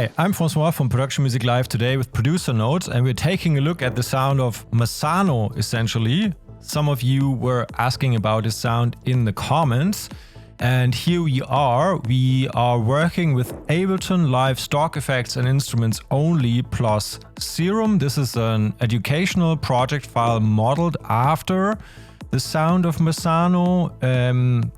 Hi, I'm Francois from Production Music Live today with Producer Notes, and we're taking a look at the sound of Massano, essentially. Some of you were asking about this sound in the comments, and here we are. We are working with Ableton Live stock effects and instruments only plus Serum. This is an educational project file modeled after the sound of Massano,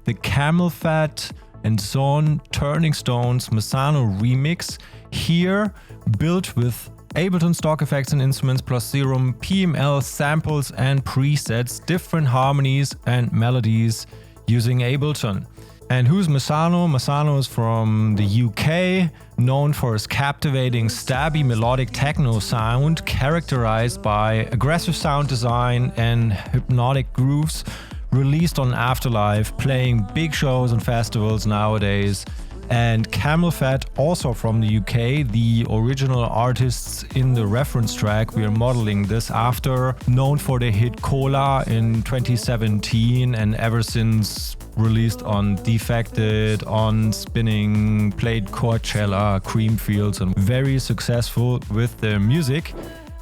the Camelphat and SOHN Turning Stones Massano remix, here built with Ableton stock effects and instruments plus Serum, PML samples and presets, different harmonies and melodies using Ableton. And who's Massano? Massano is from the UK, known for his captivating stabby melodic techno sound, characterized by aggressive sound design and hypnotic grooves, released on Afterlife, playing big shows and festivals nowadays. And Camelphat, also from the UK, the original artists in the reference track we are modeling this after, known for the hit Cola in 2017 and ever since released on Defected, on Spinning, played Coachella, Creamfields, and very successful with their music.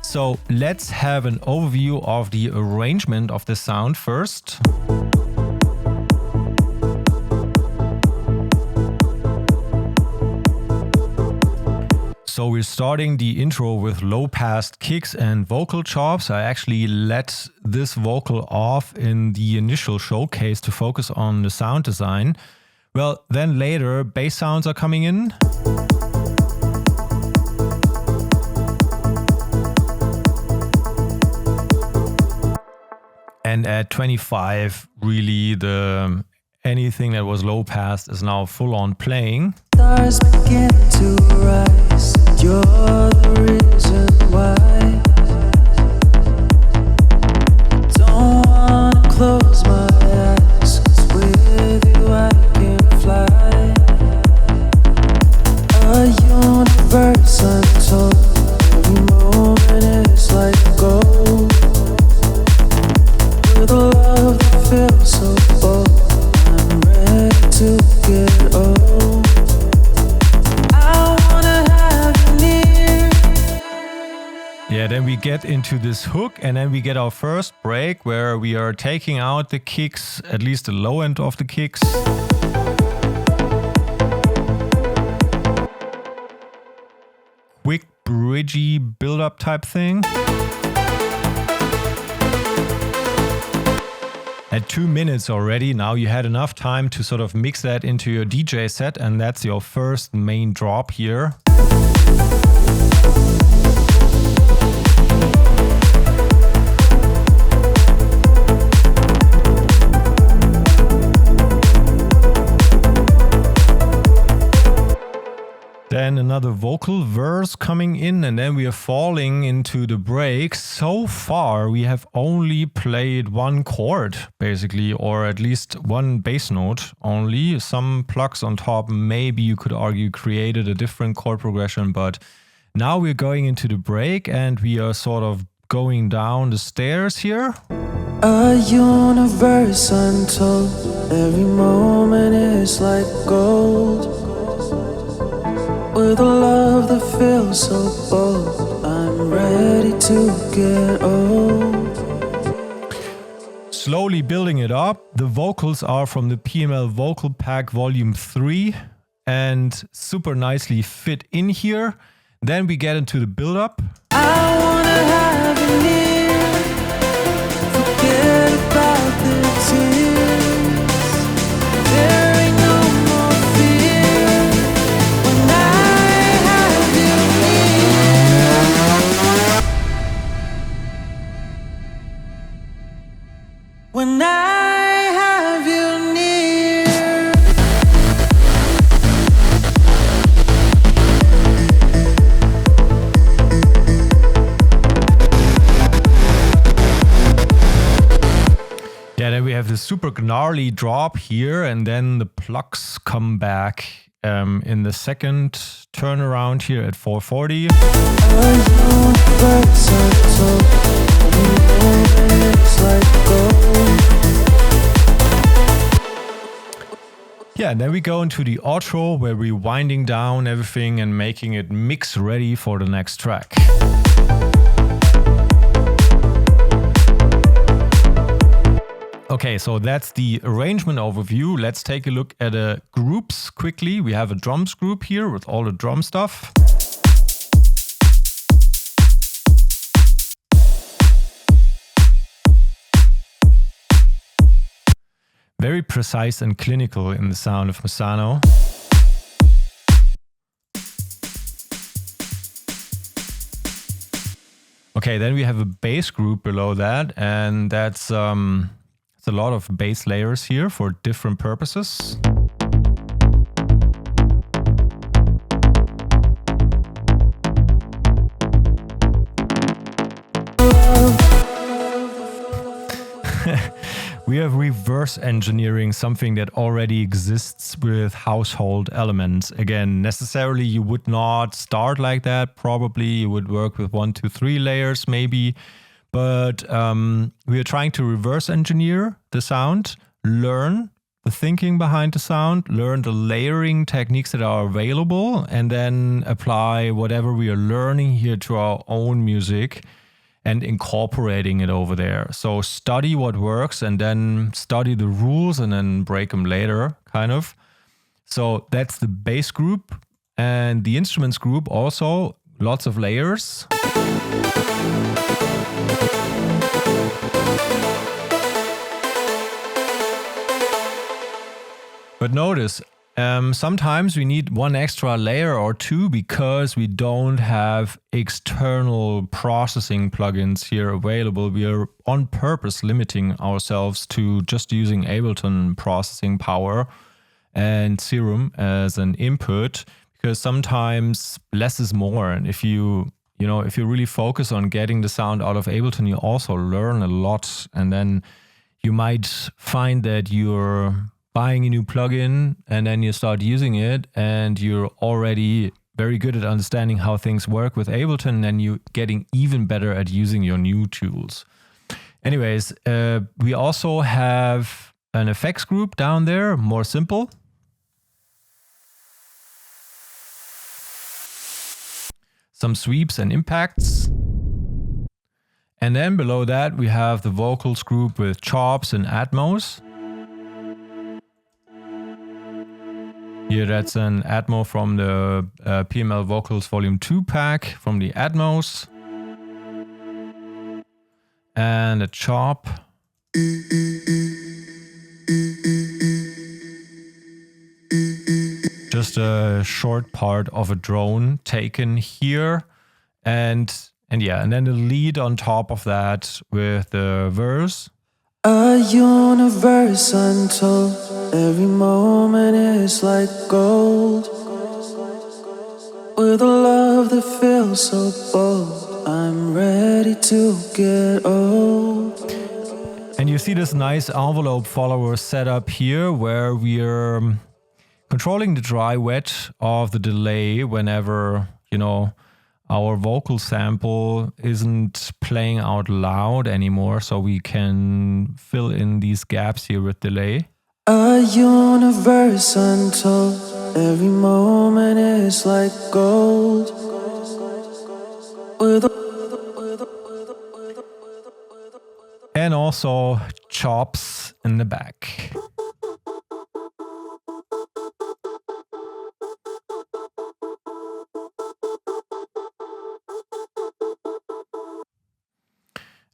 So let's have an overview of the arrangement of the sound first. So we're starting the intro with low-passed kicks and vocal chops. I actually let this vocal off in the initial showcase to focus on the sound design. Well, then later bass sounds are coming in. And at 25, really anything that was low passed is now full on playing. Stars begin to rise. You're the reason why. Don't wanna close my eyes, 'cause with you I can fly. A universe untold. Every moment is like gold. With a love that feels so bold, I'm ready to get old. I wanna have you near. Yeah, then we get into this hook, and then we get our first break where we are taking out the kicks, at least the low end of the kicks. Quick bridgy build-up type thing. At 2 minutes already, now you had enough time to sort of mix that into your DJ set, and that's your first main drop here. Then another vocal verse coming in, and then we are falling into the break. So far, we have only played one chord, basically, or at least one bass note only. Some plucks on top, maybe you could argue, created a different chord progression, but now we're going into the break, and we are sort of going down the stairs here. A universe untold. Every moment is like gold. With a love that feels so bold, I'm ready to get old. Slowly building it up. The vocals are from the PML Vocal Pack Volume 3 and super nicely fit in here. Then we get into the build-up. I wanna have you near. Forget about the tears. There ain't no more fear when I have you near. When I have you near. Yeah, then we have the super gnarly drop here, and then the plucks come back in the second turnaround here at 440. Yeah, and then we go into the outro where we're winding down everything and making it mix ready for the next track. Okay, so that's the arrangement overview. Let's take a look at the groups quickly. We have a drums group here with all the drum stuff. Very precise and clinical in the sound of Massano. Okay, then we have a bass group below that, and that's it's a lot of bass layers here for different purposes. We are reverse engineering something that already exists with household elements. Again, necessarily you would not start like that. Probably you would work with 1, 2, 3 layers maybe. But we are trying to reverse engineer the sound, learn the thinking behind the sound, learn the layering techniques that are available, and then apply whatever we are learning here to our own music and incorporating it over there. So study what works and then study the rules and then break them later, kind of. So that's the bass group. And the instruments group also, lots of layers. But notice, sometimes we need one extra layer or two because we don't have external processing plugins here available. We are on purpose limiting ourselves to just using Ableton processing power and Serum as an input, because sometimes less is more. And if you really focus on getting the sound out of Ableton, you also learn a lot. And then you might find that you're buying a new plugin and then you start using it and you're already very good at understanding how things work with Ableton, and you're getting even better at using your new tools. Anyways, we also have an effects group down there, more simple. Some sweeps and impacts. And then below that we have the vocals group with chops and Atmos. Here that's an Atmo from the PML Vocals Volume 2 pack from the Atmos. And a chop. Just a short part of a drone taken here. And then the lead on top of that with the verse. A universe untold, every moment is like gold. With a love that feels so bold, I'm ready to get old. And you see this nice envelope follower setup here where we're controlling the dry wet of the delay whenever, our vocal sample isn't playing out loud anymore, so we can fill in these gaps here with delay. A universe untold, every moment is like gold. And also chops in the back.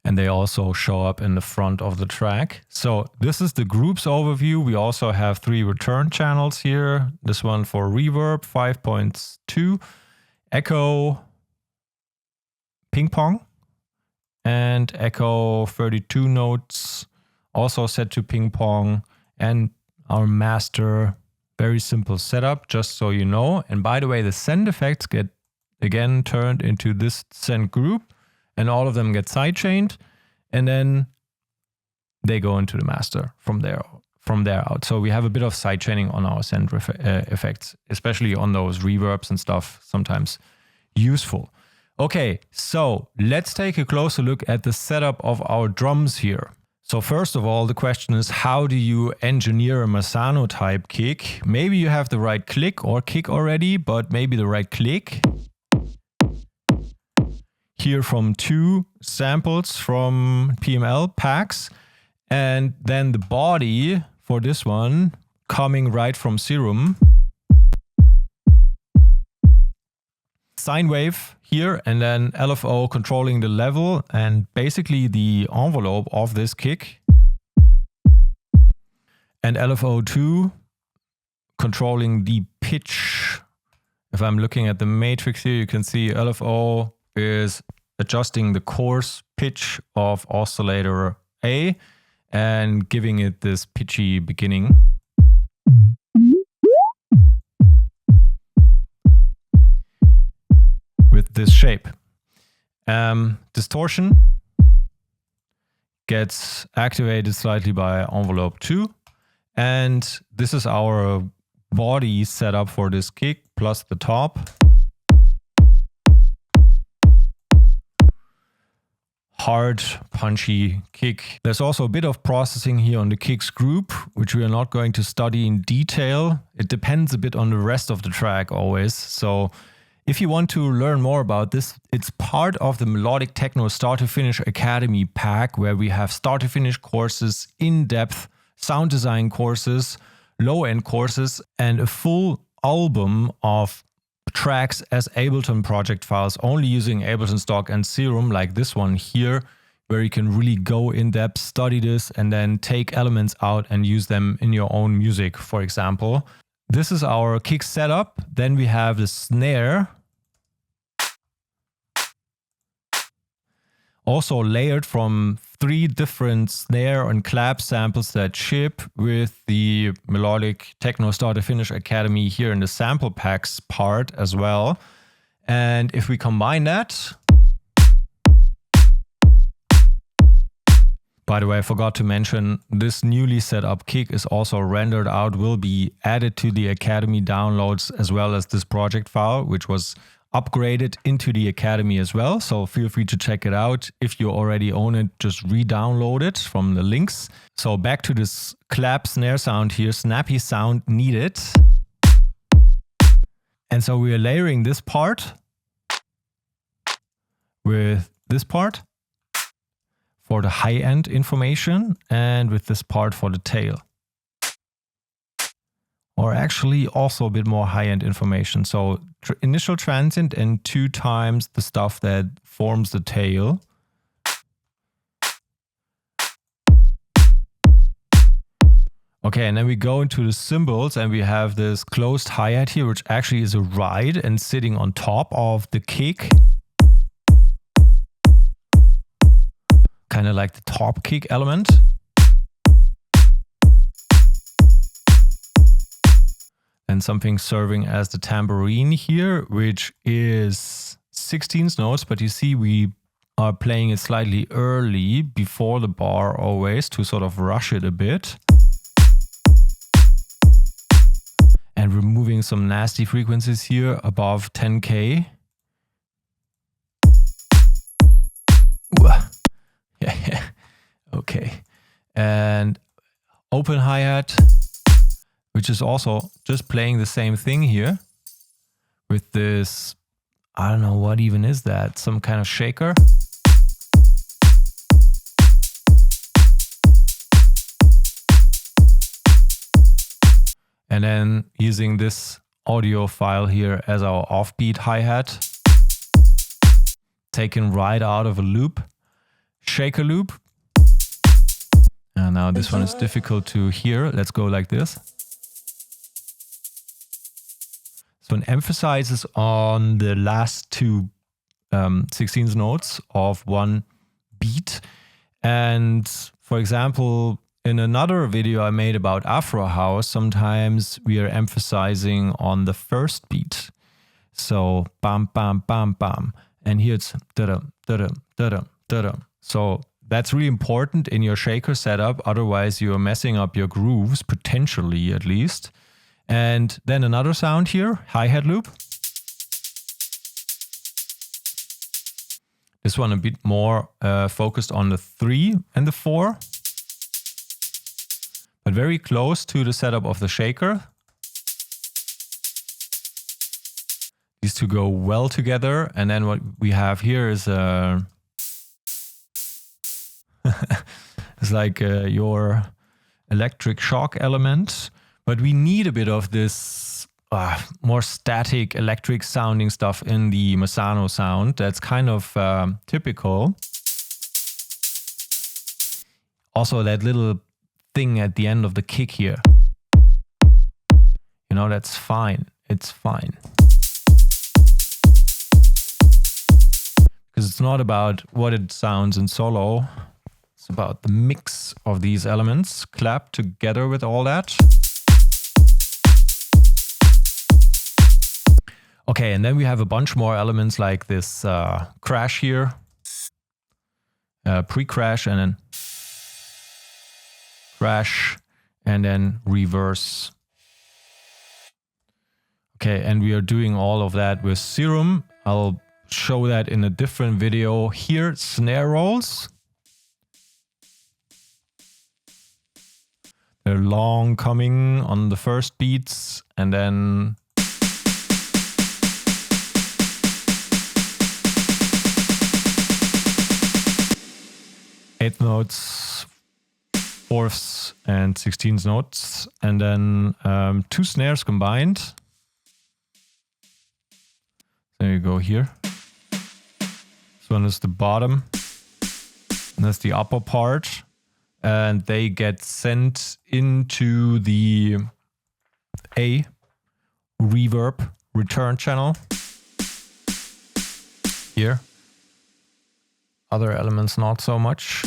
And they also show up in the front of the track. So this is the groups overview. We also have 3 return channels here. This one for reverb, 5.2, echo, ping pong, and echo 32 notes, also set to ping pong, and our master, very simple setup, just so you know. And by the way, the send effects get again turned into this send group, and all of them get sidechained, and then they go into the master from there out. So we have a bit of sidechaining on our send effects, especially on those reverbs and stuff, sometimes useful. Okay, so let's take a closer look at the setup of our drums here. So first of all, the question is, how do you engineer a Massano type kick? Maybe you have the right click or kick already, but maybe the right click. Here from 2 samples from PML packs, and then the body for this one coming right from Serum. Sine wave here, and then LFO controlling the level and basically the envelope of this kick. And LFO2 controlling the pitch. If I'm looking at the matrix here, you can see LFO is adjusting the coarse pitch of oscillator A and giving it this pitchy beginning. With this shape. Distortion gets activated slightly by envelope 2. And this is our body setup for this kick plus the top. Hard, punchy kick. There's also a bit of processing here on the kicks group, which we are not going to study in detail. It depends a bit on the rest of the track always. So if you want to learn more about this, it's part of the Melodic Techno Start to Finish Academy pack, where we have start to finish courses, in-depth sound design courses, low-end courses, and a full album of tracks as Ableton project files, only using Ableton stock and Serum, like this one here, where you can really go in depth, study this, and then take elements out and use them in your own music, for example. This is our kick setup. Then we have the snare, also layered from 3 different snare and clap samples that ship with the Melodic Techno Start to Finish Academy here in the sample packs part as well. And if we combine that, by the way, I forgot to mention, this newly set up kick is also rendered out, will be added to the Academy downloads, as well as this project file, which was upgraded into the Academy as well. So feel free to check it out. If you already own it, just re-download it from the links. So back to this clap snare sound here, snappy sound needed. And so we are layering this part with this part for the high-end information and with this part for the tail. Or actually also a bit more high-end information. So initial transient and 2 times the stuff that forms the tail. Okay, and then we go into the cymbals and we have this closed hi-hat here, which actually is a ride and sitting on top of the kick. Kind of like the top kick element. And something serving as the tambourine here, which is 16th notes, but you see we are playing it slightly early before the bar always to sort of rush it a bit. And removing some nasty frequencies here above 10K. Yeah, okay. And open hi-hat, which is also just playing the same thing here with this, I don't know what even is that, some kind of shaker. And then using this audio file here as our offbeat hi-hat, taken right out of a loop, shaker loop. And now this one is difficult to hear. Let's go like this. So it emphasizes on the last 2 16th notes of one beat. And for example, in another video I made about Afro House, sometimes we are emphasizing on the first beat. So bam, bam, bam, bam. And here it's da-dum, da-dum, da-dum, da-dum. So that's really important in your shaker setup. Otherwise, you're messing up your grooves, potentially at least. And then another sound here, hi-hat loop. This one a bit more focused on the 3 and the 4. but very close to the setup of the shaker. These two go well together. And then what we have here is it's like your electric shock element, but we need a bit of this more static electric sounding stuff in the Massano sound. That's kind of typical. Also that little thing at the end of the kick here. You know, that's fine. It's fine. Because it's not about what it sounds in solo. It's about the mix of these elements clapped together with all that. Okay, and then we have a bunch more elements like this crash here, pre-crash, and then crash, and then reverse. Okay, and we are doing all of that with Serum. I'll show that in a different video. Here, snare rolls. They're long coming on the first beats, and then eighth notes, fourths, and 16th notes, and then two snares combined. There you go here. This one is the bottom, and that's the upper part. And they get sent into the A reverb return channel here. Other elements not so much.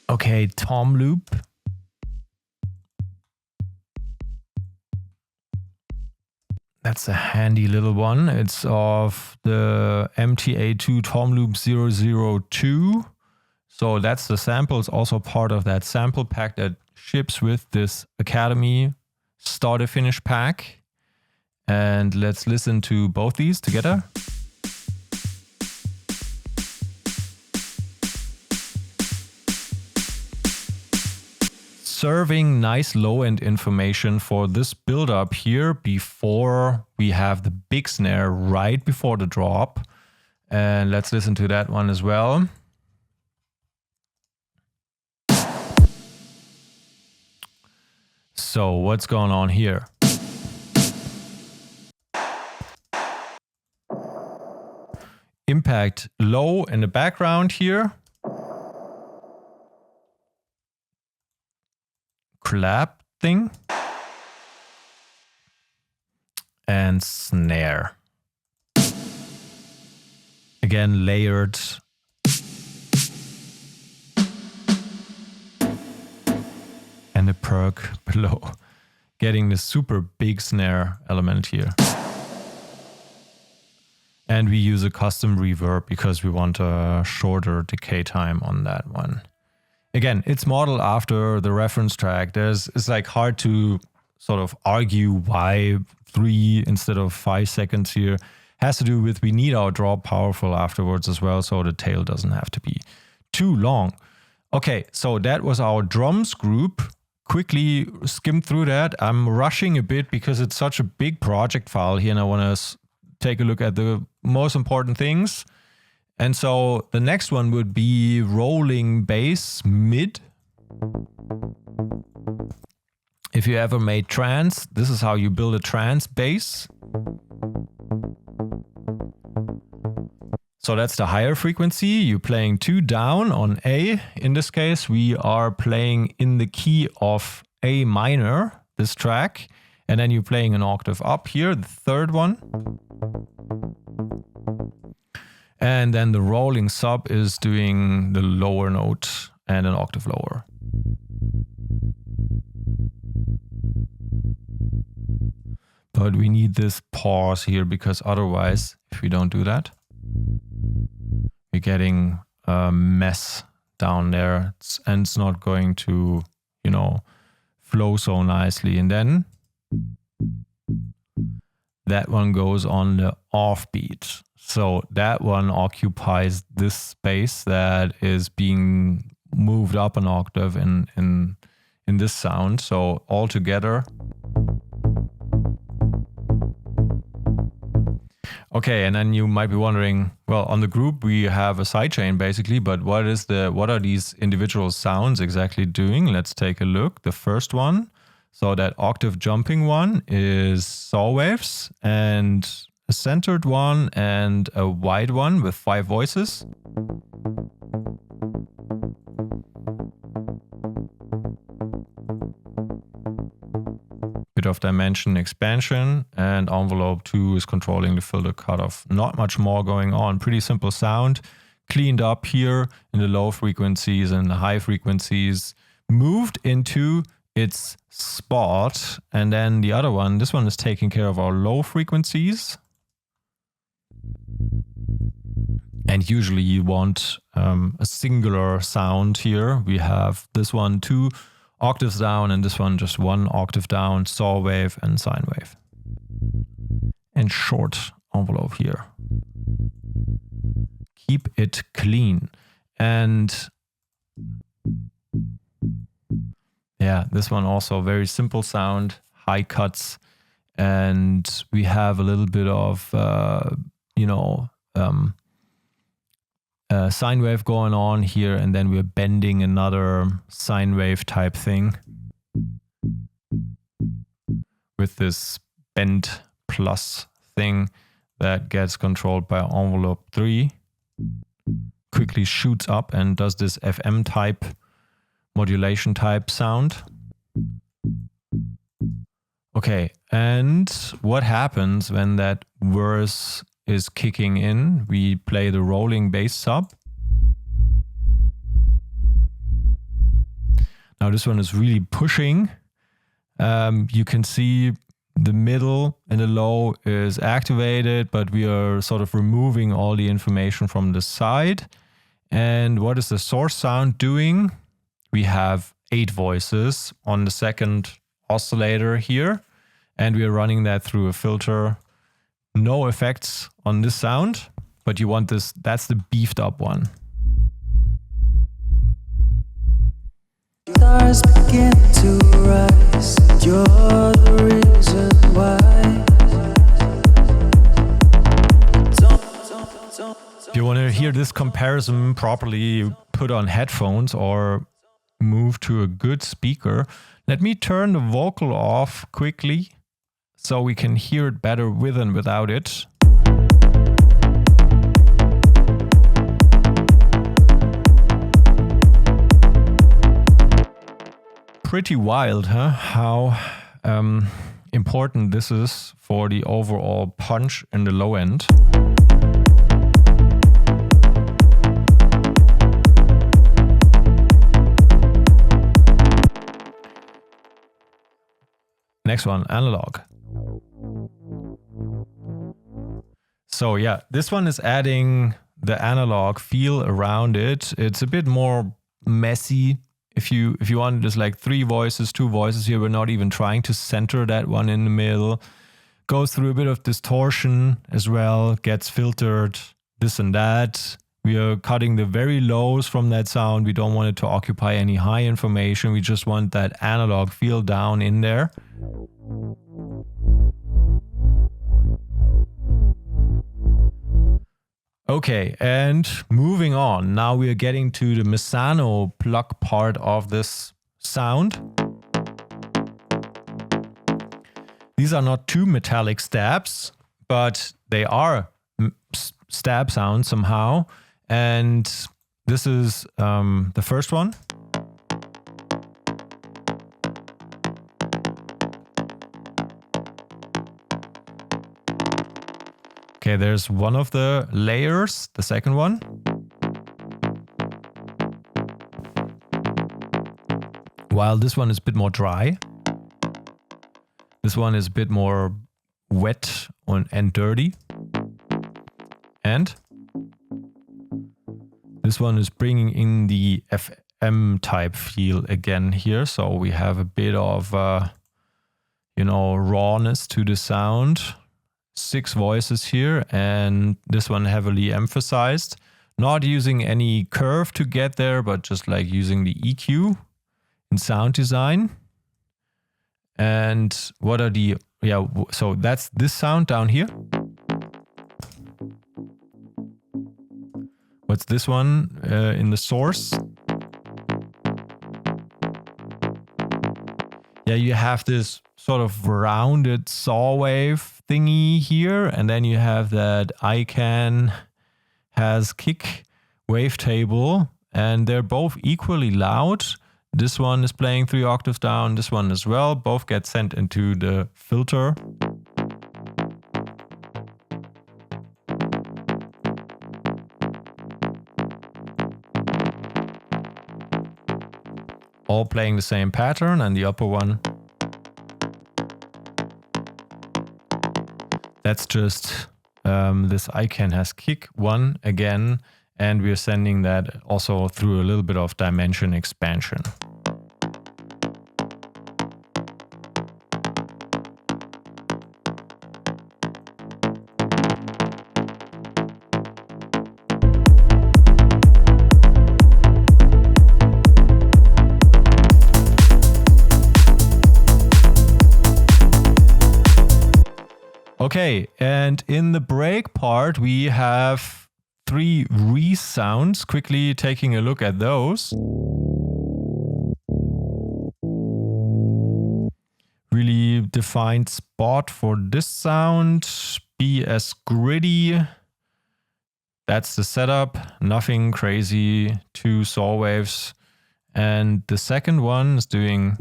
Okay, tom loop. That's a handy little one. It's of the MTA2 Tom Loop 002. So that's the sample. It's also part of that sample pack that ships with this Academy start to finish pack. And let's listen to both these together. Serving nice low-end information for this build-up here before we have the big snare right before the drop. And let's listen to that one as well. So what's going on here? Impact low in the background here. Clap thing. And snare. Again, layered. And a perk below. Getting the super big snare element here. And we use a custom reverb because we want a shorter decay time on that one. Again, it's modeled after the reference track. It's like hard to sort of argue why 3 instead of 5 seconds here. Has to do with we need our drop powerful afterwards as well, so the tail doesn't have to be too long. Okay, so that was our drums group. Quickly skim through that. I'm rushing a bit because it's such a big project file here and I want to take a look at the most important things. And so the next one would be rolling bass mid. If you ever made trance, this is how you build a trance bass. So that's the higher frequency. You're playing 2 down on A. In this case, we are playing in the key of A minor, this track. And then you're playing an octave up here, the third one. And then the rolling sub is doing the lower note and an octave lower. But we need this pause here because otherwise, if we don't do that, we're getting a mess down there and it's not going to, you know, flow so nicely. And then that one goes on the offbeat. So that one occupies this space that is being moved up an octave in this sound. So all together. Okay, and then you might be wondering, well, on the group we have a sidechain basically, but what are these individual sounds exactly doing? Let's take a look. The first one, so that octave jumping one, is saw waves, and a centered one and a wide one with 5 voices. Bit of dimension expansion, and envelope 2 is controlling the filter cutoff. Not much more going on. Pretty simple sound. Cleaned up here in the low frequencies and the high frequencies. Moved into its spot. And then the other one, this one is taking care of our low frequencies. And usually you want a singular sound here. We have this one 2 octaves down and this one just 1 octave down, saw wave and sine wave. And short envelope here. Keep it clean. And yeah, this one also very simple sound, high cuts, and we have a little bit of sine wave going on here, and then we're bending another sine wave type thing with this bend plus thing that gets controlled by envelope 3. Quickly shoots up and does this FM type modulation type sound. Okay, and what happens when that verse is kicking in? We play the rolling bass sub. Now this one is really pushing. You can see the middle and the low is activated, but we are sort of removing all the information from the side. And what is the source sound doing? We have 8 voices on the second oscillator here, and we are running that through a filter. No effects on this sound, but you want this, that's the beefed up one. Stars begin to rise, and you're the reason why. If you want to hear this comparison properly, put on headphones or move to a good speaker. Let me turn the vocal off quickly so we can hear it better with and without it. Pretty wild, huh? How important this is for the overall punch in the low end. Next one, analog. So yeah, this one is adding the analog feel around it. It's a bit more messy. If you want just like 3 voices, 2 voices here, we're not even trying to center that one in the middle. Goes through a bit of distortion as well, gets filtered, this and that. We are cutting the very lows from that sound. We don't want it to occupy any high information. We just want that analog feel down in there. Okay, and moving on. Now we are getting to the Massano pluck part of this sound. These are not 2 metallic stabs, but they are stab sounds somehow. And this is the first one. Okay, there's one of the layers, the second one. While this one is a bit more dry. This one is a bit more wet and dirty. And this one is bringing in the FM type feel again here. So we have a bit of, rawness to the sound. 6 voices here, and this one heavily emphasized. Not using any curve to get there, but just like using the EQ in sound design. And what are the, so that's this sound down here. What's this one in the source? Yeah, you have this sort of rounded saw wave thingy here, and then you have that ICANN has kick wavetable, and they're both equally loud. This one is playing 3 octaves down, this one as well. Both get sent into the filter. All playing the same pattern, and the upper one, that's just this ICANN has kick one again, and we're sending that also through a little bit of dimension expansion. Okay, and in the break part, we have 3 resounds. Quickly taking a look at those. Really defined spot for this sound. BS gritty. That's the setup. Nothing crazy. 2 saw waves. And the second one is doing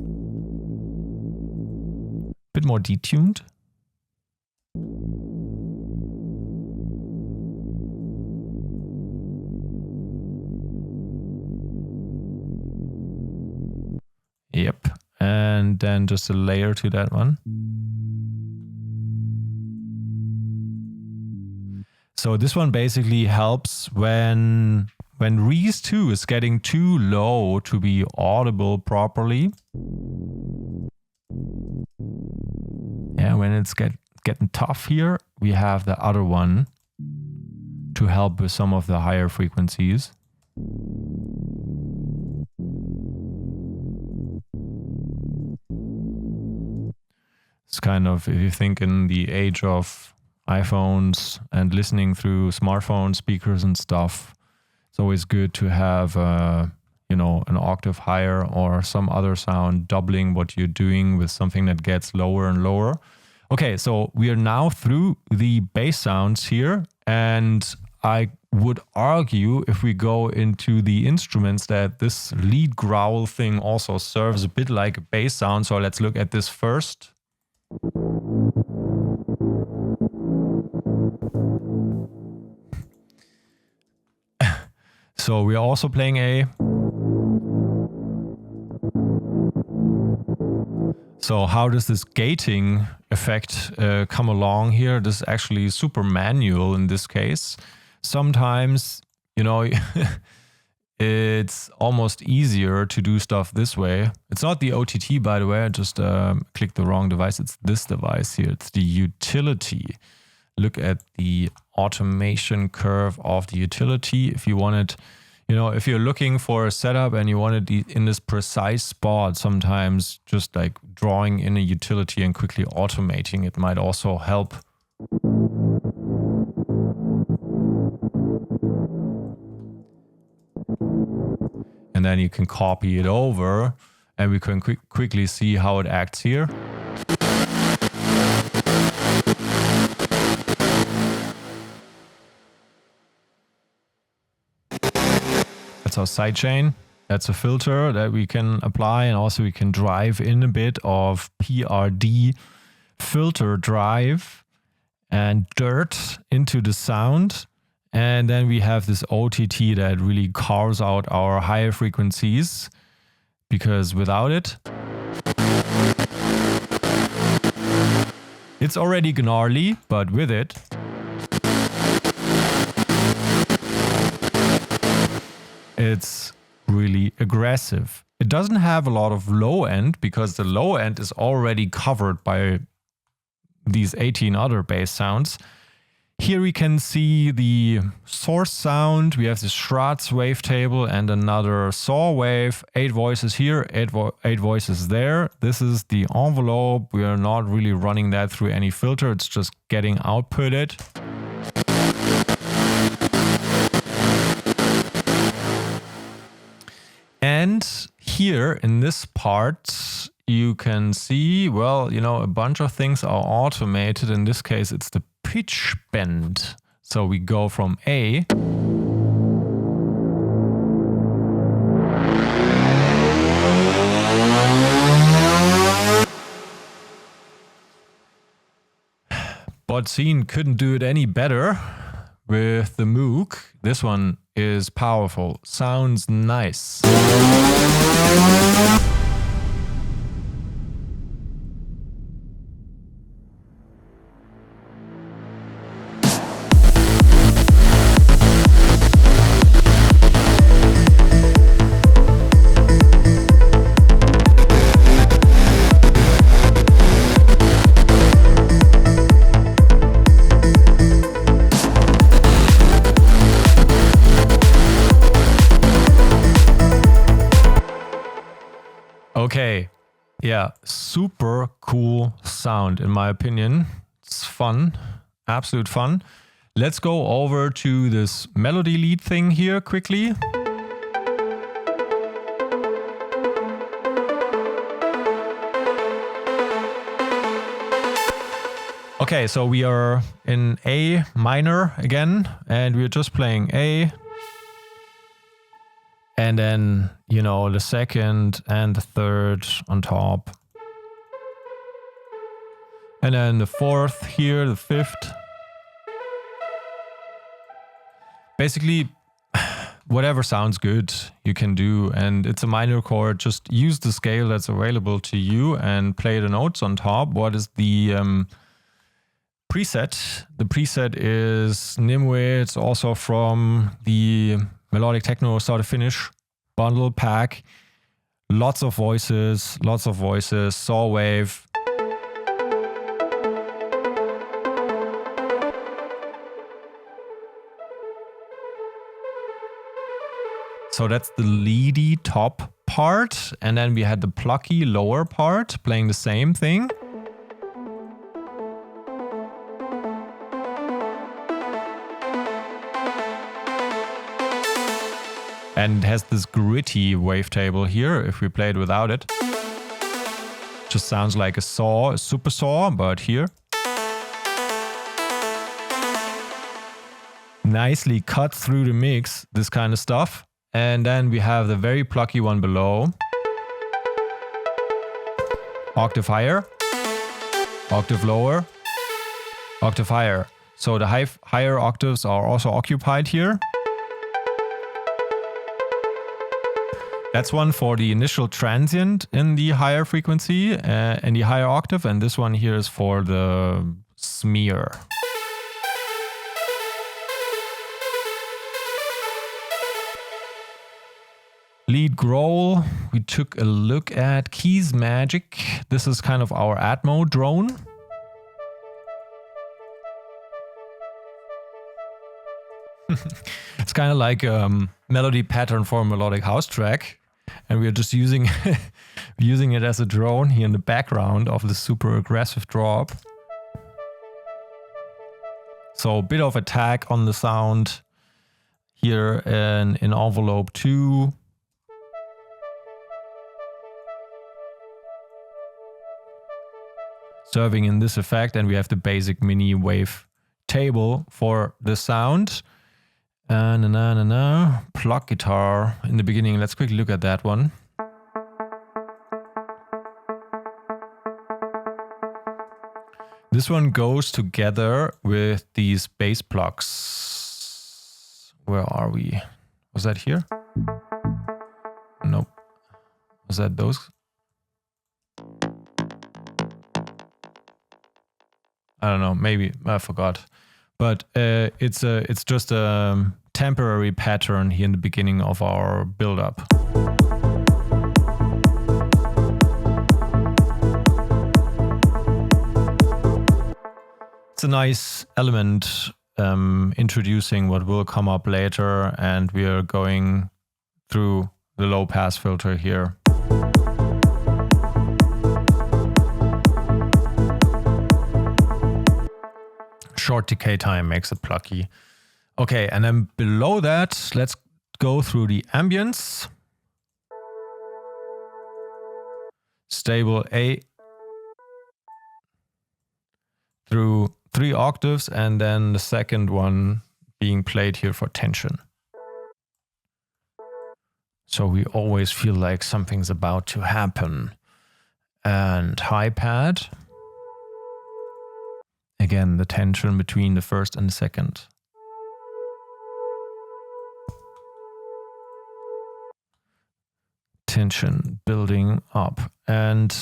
a bit more detuned. Yep, and then just a layer to that one. So this one basically helps when Res 2 is getting too low to be audible properly. Yeah, when it's getting tough here, we have the other one to help with some of the higher frequencies. It's kind of, if you think in the age of iPhones and listening through smartphone speakers and stuff, it's always good to have, you know, an octave higher or some other sound doubling what you're doing with something that gets lower and lower. Okay, so we are now through the bass sounds here, and I would argue if we go into the instruments that this lead growl thing also serves a bit like a bass sound. So let's look at this first. So we are also playing A. So how does this gating effect come along here? This is actually super manual in this case. Sometimes, you know, it's almost easier to do stuff this way. It's not the OTT, by the way. I just clicked the wrong device. It's this device here. It's the utility. Look at the automation curve of the utility. If you want it, you know, if you're looking for a setup and you want it in this precise spot, sometimes just like drawing in a utility and quickly automating it might also help. And then you can copy it over and we can quickly see how it acts here. That's our sidechain. That's a filter that we can apply, and also we can drive in a bit of PRD filter drive and dirt into the sound. And then we have this OTT that really carves out our higher frequencies, because without it, it's already gnarly, but with it, it's really aggressive. It doesn't have a lot of low end because the low end is already covered by these 18 other bass sounds. Here we can see the source sound. We have the Schwarz wavetable and another saw wave. 8 voices here, 8 voices there. This is the envelope. We are not really running that through any filter. It's just getting outputted. And here in this part, you can see, well, you know, a bunch of things are automated. In this case, it's the pitch bend. So we go from A. But SOHN couldn't do it any better with the Moog. This one is powerful, sounds nice. Okay, yeah, super cool sound in my opinion. It's fun, absolute fun. Let's go over to this melody lead thing here quickly. Okay, so we are in A minor again, and we're just playing A. And then, you know, the second and the third on top. And then the fourth here, the fifth. Basically, whatever sounds good, you can do. And it's a minor chord. Just use the scale that's available to you and play the notes on top. What is the preset? The preset is Nimue. It's also from the Melodic Techno Start Finish bundle pack. Lots of voices, saw wave. So that's the leady top part. And then we had the plucky lower part playing the same thing. And it has this gritty wavetable here, if we play it without it. Just sounds like a saw, a super saw, but here. Nicely cut through the mix, this kind of stuff. And then we have the very plucky one below. Octave higher, octave lower, octave higher. So the higher octaves are also occupied here. That's one for the initial transient in the higher frequency and the higher octave, and this one here is for the smear. Lead growl, we took a look at Keys Magic. This is kind of our Atmo drone. It's kind of like a melody pattern for a melodic house track. And we're just using it as a drone here in the background of the super aggressive drop. So a bit of attack on the sound here in envelope 2. Serving in this effect, and we have the basic mini wave table for the sound. Pluck guitar in the beginning. Let's quickly look at that one. This one goes together with these bass plucks. Where are we? Was that here? Nope. Was that those? I don't know. Maybe I forgot. But it's just a temporary pattern here in the beginning of our build-up. It's a nice element introducing what will come up later, and we are going through the low pass filter here. Short decay time makes it plucky. Okay, and then below that, let's go through the ambience. Stable A through 3 octaves, and then the second one being played here for tension. So we always feel like something's about to happen. And high pad. Again, the tension between the first and the second. Tension building up. And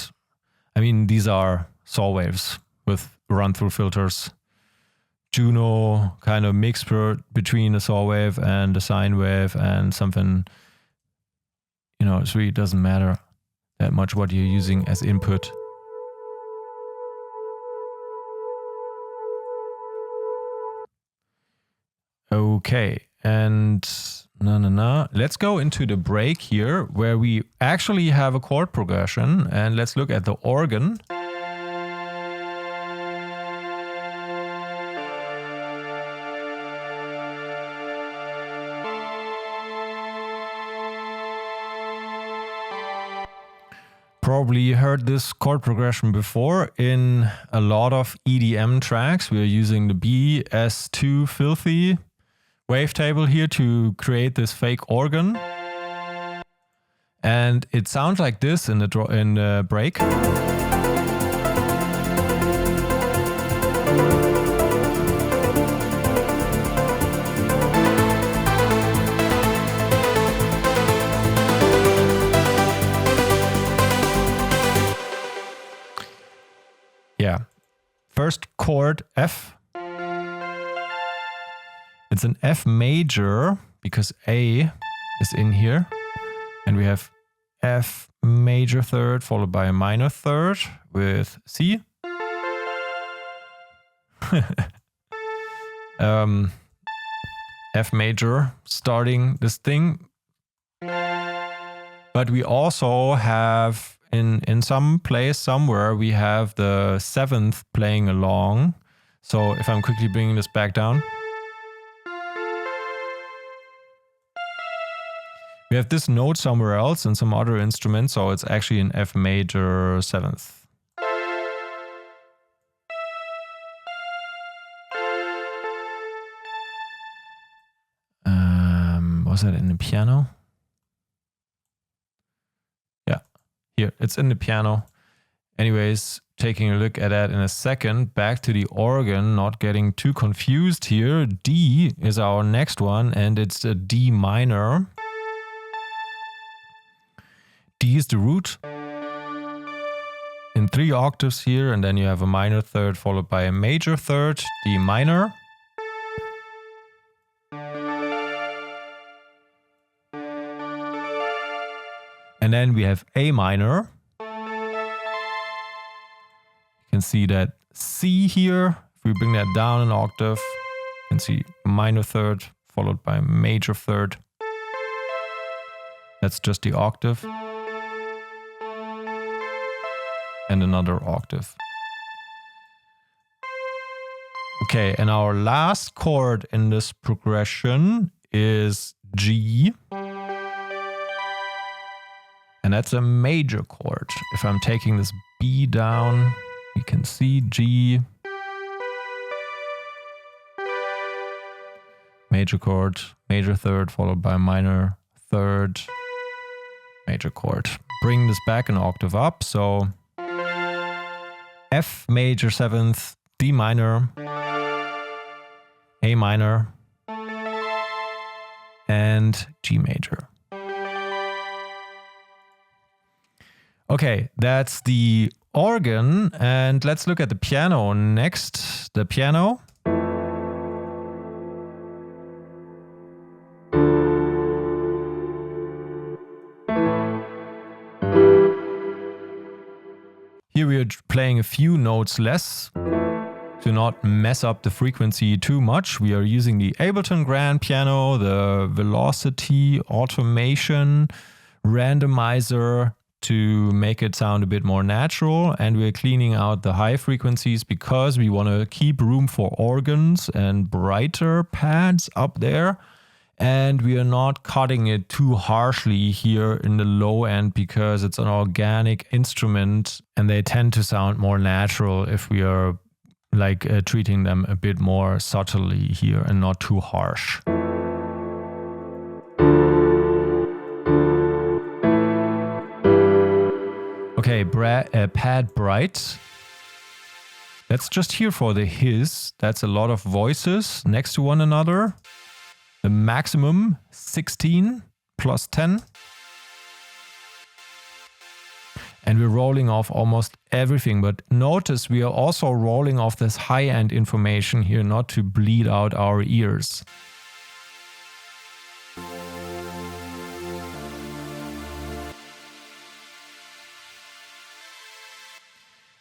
I mean, these are saw waves with run-through filters. Juno kind of mix between a saw wave and a sine wave and something, you know, it really doesn't matter that much what you're using as input. Okay, and let's go into the break here where we actually have a chord progression, and let's look at the organ. Probably heard this chord progression before in a lot of EDM tracks. We are using the BS2 Filthy wavetable here to create this fake organ, and it sounds like this in the break. Yeah, first chord F. It's an F major because A is in here, and we have F major third followed by a minor third with C. F major starting this thing. But we also have in some place somewhere we have the 7th playing along. So if I'm quickly bringing this back down, we have this note somewhere else in some other instrument, so it's actually an F major 7th. Was that in the piano? Yeah, here, it's in the piano. Anyways, taking a look at that in a second. Back to the organ, not getting too confused here. D is our next one, and it's a D minor. D is the root in 3 octaves here, and then you have a minor third followed by a major third, D minor. And then we have A minor. You can see that C here. If we bring that down an octave, you can see minor third followed by major third. That's just the octave. And another octave. Okay, and our last chord in this progression is G. And that's a major chord. If I'm taking this B down, you can see G. Major chord, major third, followed by minor third, major chord. Bring this back an octave up, so F major 7th, D minor, A minor, and G major. Okay, that's the organ, and let's look at the piano next. The piano. Here we are playing a few notes less. to not mess up the frequency too much, we are using the Ableton Grand Piano, the Velocity Automation Randomizer to make it sound a bit more natural, and we're cleaning out the high frequencies because we want to keep room for organs and brighter pads up there. And we are not cutting it too harshly here in the low end because it's an organic instrument and they tend to sound more natural if we are like treating them a bit more subtly here and not too harsh. Okay, pad bright. Let's just hear for the hiss. That's a lot of voices next to one another. The maximum 16 plus 10. And we're rolling off almost everything, but notice we are also rolling off this high-end information here, not to bleed out our ears.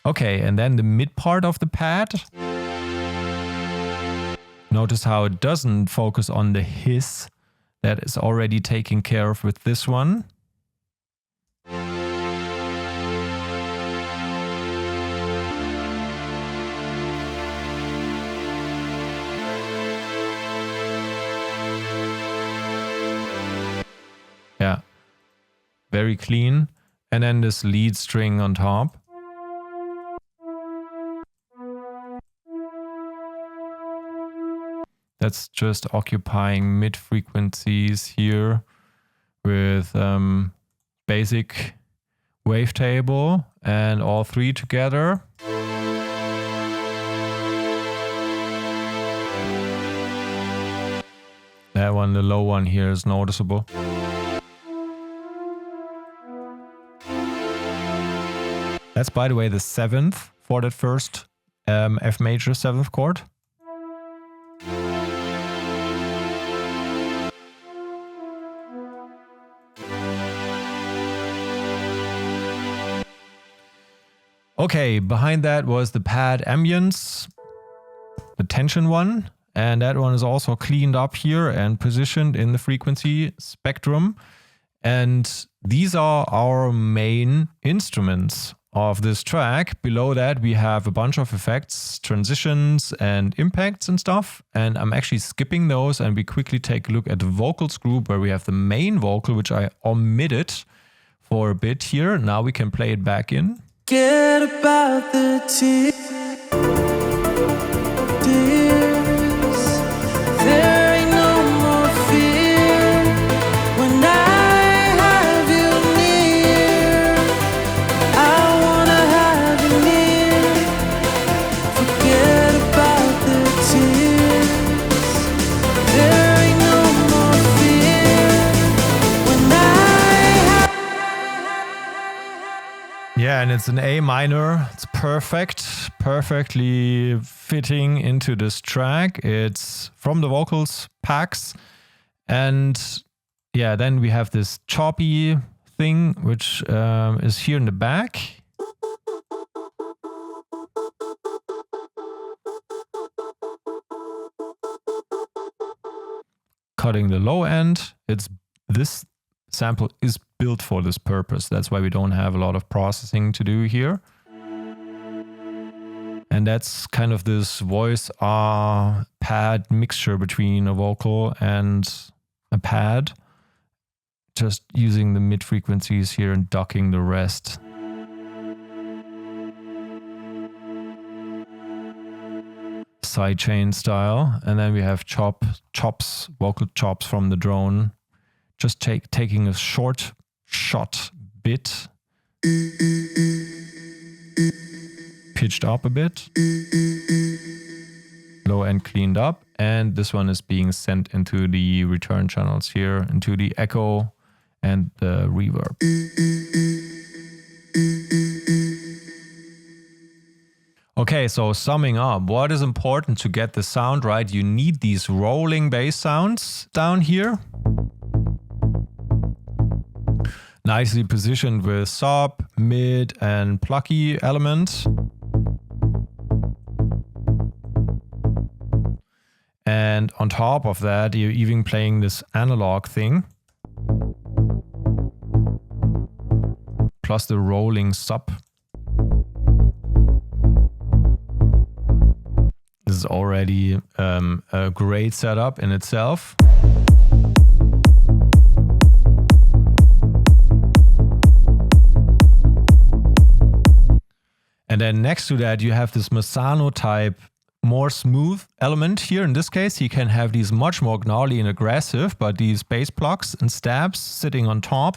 Okay, and then the mid part of the pad. Notice how it doesn't focus on the hiss that is already taken care of with this one. Yeah, very clean. And then this lead string on top. That's just occupying mid frequencies here with basic wavetable and all three together. That one, the low one here, is noticeable. That's, by the way, the 7th for that first F major 7th chord. Okay, behind that was the pad ambience, the tension one, and that one is also cleaned up here and positioned in the frequency spectrum. And these are our main instruments of this track. Below that we have a bunch of effects, transitions and impacts and stuff. And I'm actually skipping those, and we quickly take a look at the vocals group where we have the main vocal, which I omitted for a bit here. Now we can play it back in. Forget about the tears. There ain't no more fear when I have you near. I wanna have you near. Forget about the tears. There ain't no more fear when I have. Yeah, and it's an A minor. It's perfectly fitting into this track. It's from the vocals packs. And yeah, then we have this choppy thing, which is here in the back. Cutting the low end. This sample is built for this purpose. That's why we don't have a lot of processing to do here. And that's kind of this voice pad mixture between a vocal and a pad. Just using the mid frequencies here and ducking the rest. Sidechain style. And then we have chops, vocal chops from the drone. Just taking a short shot bit, pitched up a bit, low end cleaned up, and this one is being sent into the return channels here, into the echo and the reverb. Okay, so summing up, what is important to get the sound right? You need these rolling bass sounds down here. Nicely positioned with sub, mid and plucky elements. And on top of that, you're even playing this analog thing. Plus the rolling sub. This is already a great setup in itself. And then next to that, you have this Massano type, more smooth element here. In this case, you can have these much more gnarly and aggressive, but these bass plucks and stabs sitting on top.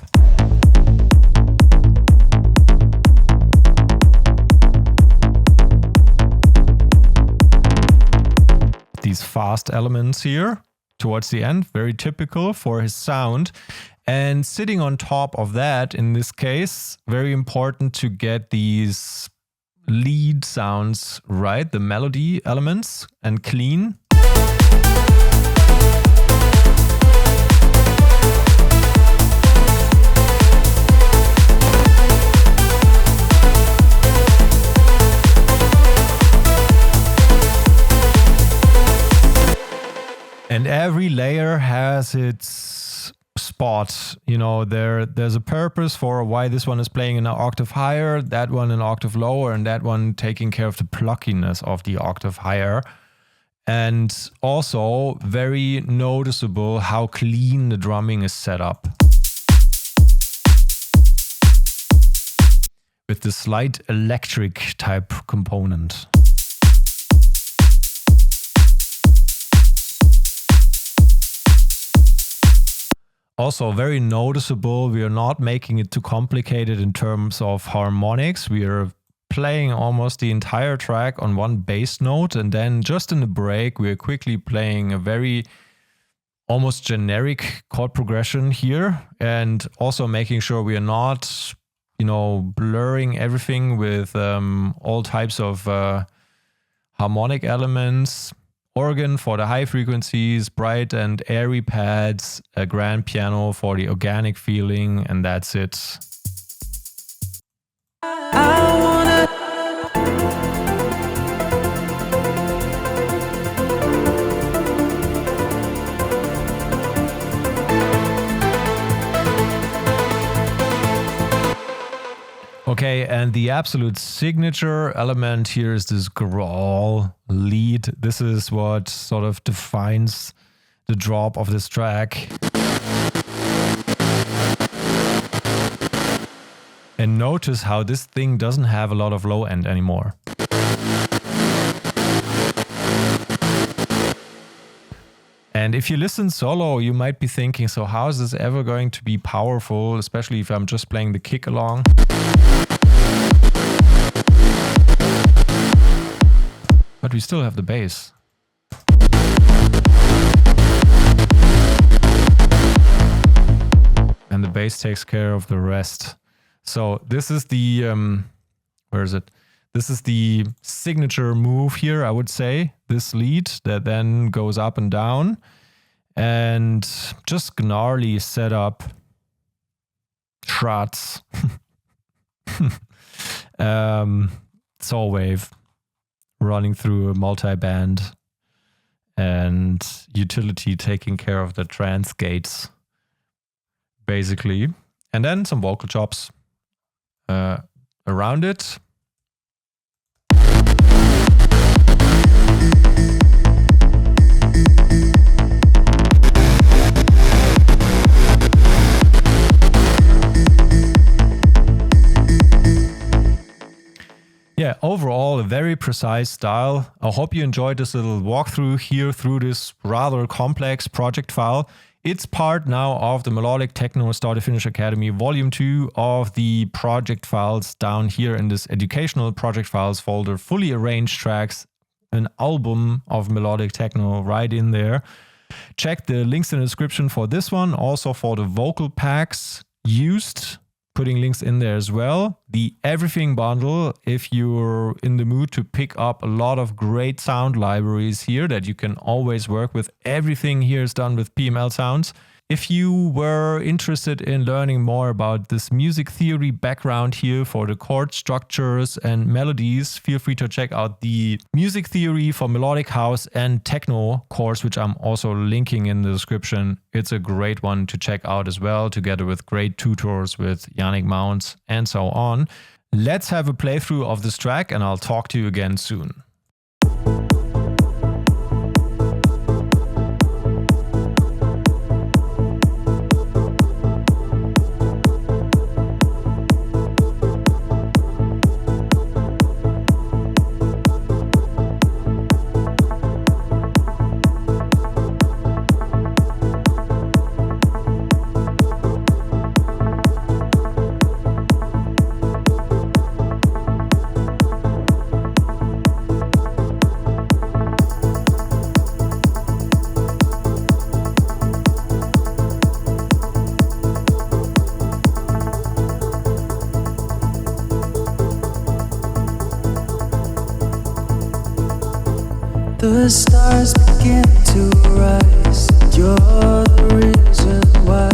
These fast elements here towards the end, very typical for his sound. And sitting on top of that, in this case, very important to get these lead sounds right, the melody elements, and clean. And every layer has its spot. You know, there's a purpose for why this one is playing an octave higher, that one an octave lower, and that one taking care of the pluckiness of the octave higher. And also very noticeable how clean the drumming is set up. With the slight electric type component. Also very noticeable, we are not making it too complicated in terms of harmonics. We are playing almost the entire track on one bass note, and then just in the break we are quickly playing a very almost generic chord progression here, and also making sure we are not, you know, blurring everything with all types of harmonic elements. Organ for the high frequencies, bright and airy pads, a grand piano for the organic feeling, and that's it. Okay, and the absolute signature element here is this growl lead. This is what sort of defines the drop of this track. And notice how this thing doesn't have a lot of low end anymore. And if you listen solo, you might be thinking, so how is this ever going to be powerful, especially if I'm just playing the kick along? But we still have the bass. And the bass takes care of the rest. So this is the, where is it? This is the signature move here, I would say. This lead that then goes up and down. And just gnarly setup. Shrats. Soul wave running through a multi-band, and utility taking care of the trance gates, basically. And then some vocal chops around it. Yeah, overall a very precise style. I hope you enjoyed this little walkthrough here through this rather complex project file. It's part now of the Melodic Techno Start to Finish Academy Volume 2 of the project files down here in this educational project files folder. Fully arranged tracks, an album of Melodic Techno right in there. Check the links in the description for this one, also for the vocal packs used. Putting links in there as well. The Everything bundle, if you're in the mood to pick up a lot of great sound libraries here that you can always work with. Everything here is done with PML sounds. If you were interested in learning more about this music theory background here for the chord structures and melodies, feel free to check out the music theory for melodic house and techno course, which I'm also linking in the description. It's a great one to check out as well, together with great tutors with Yannick Mounts and so on. Let's have a playthrough of this track and I'll talk to you again soon. The stars begin to rise, and you're the reason why.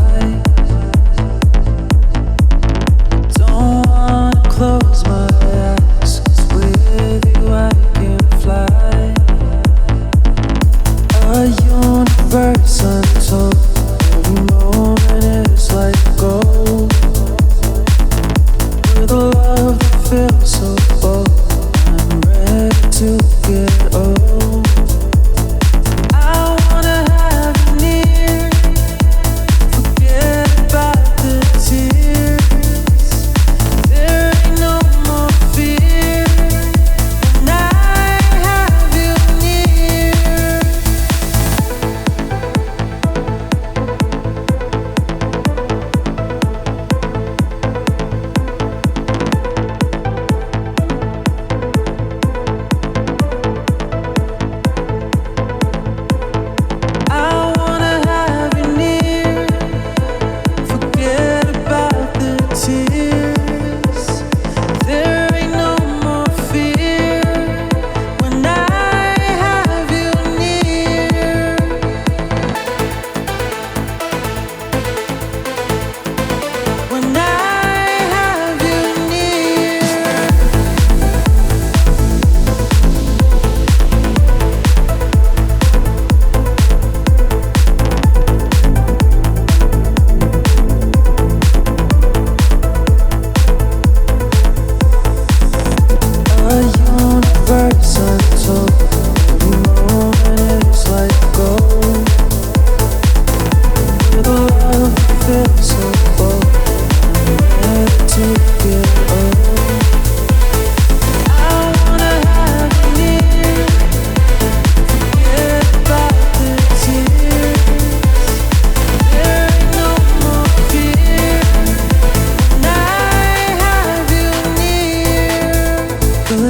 Don't wanna close my eyes, 'cause with you I can fly. A universe untold, every moment is like gold. With a love that feels so bold, I'm ready to get old.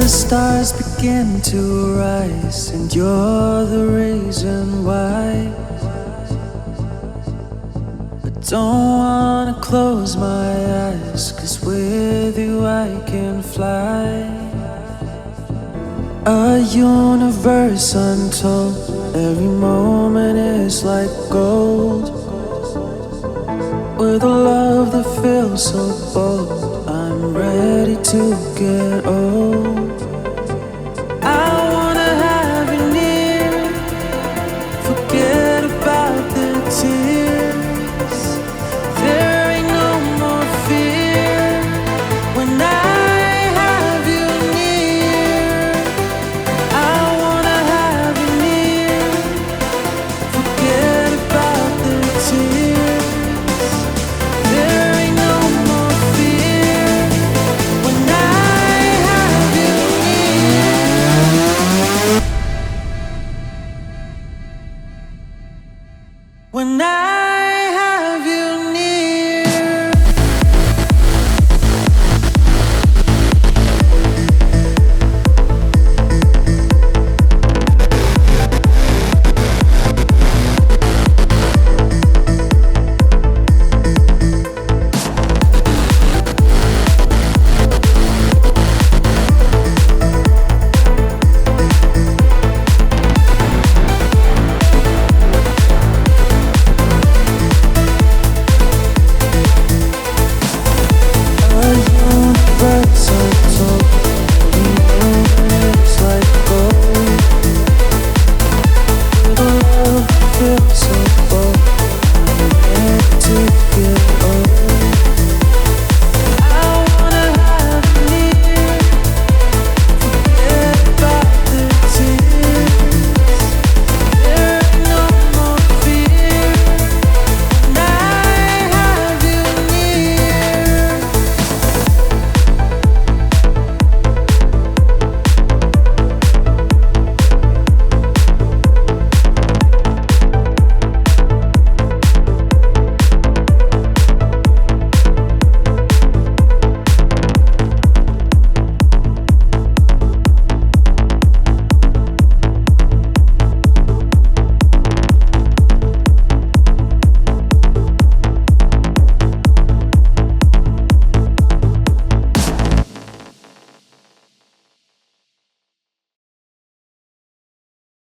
Stars begin to rise, and you're the reason why. I don't wanna close my eyes, 'cause with you I can fly. A universe untold, every moment is like gold. With a love that feels so bold, I'm ready to get old.